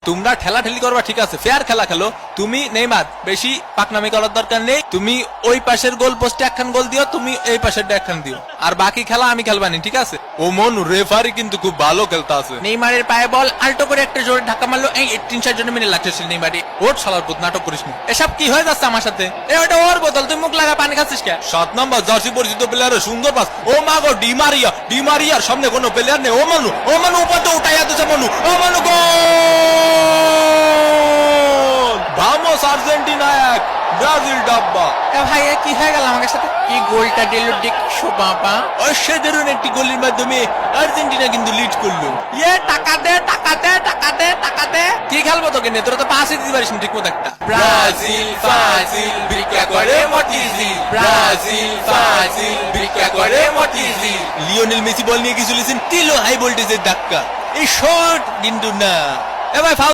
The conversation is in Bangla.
তোমরা ঠেলা ঠেলি করবা ঠিক আছে, ফেয়ার খেলা খেলো। তুমি নেইমার বেশি পাকনামি করার দরকার নেই। তুমি ওই পাশের গোল পোস্টে একখান গোল দিও, তুমি এই পাশের একখান দিও, আর বাকি খেলা আমি খেলবানি, ঠিক আছে? ও মনু রেফারি কিন্তু খুব ভালো খেলতে আছে। নেইমারের পায়ে বল আল্টো করে একটা জোরে ধাক্কা মারলো, এই 3-4 মিনিট লাগতেছিল নেইমারি। ওর শালার পুত নাটক করিস না। এসব কি হয়ে যাচ্ছে আমার সাথে? ওটা ওর বোতল, তুই মুখ লাগা পানি খাচ্ছিস কে? 7 নম্বর জার্সি পরিচিত প্লেয়ারের সুন্দর পাস। ও মা গো, ডিমারিয়ার সামনে কোনো প্লেয়ার নেই। ও মানু উপাতে উঠাইয়া দিছে মনু। ও মানু গোল! ভামোস আর্জেন্টিনা 1, ব্রাজিল ডাব্বা। ভাই কি হয়ে গেল আমার সাথে? কি গোলটা দিল দেখছো বাবা? অসাধারণ একটি গোলের মাধ্যমে আর্জেন্টিনা কিন্তু লিড করলো। টাকা দে টাকা দে টাকা দে টাকা দে। কি খেলবো তোকে নিয়ে? তোরা তো পাসই দিতে পারিস না ঠিক মতো একটা। ব্রাজিল ফাজিল ভিক্ষা করে মটিজিল, ব্রাজিল ফাজিল ভিক্ষা করে মটিজিল। লিওনেল মেসি বল নিয়ে কি চলেছেন, দিল হাই ভোল্টেজের ধাক্কা। এই শট কিন্তু না। এ ভাই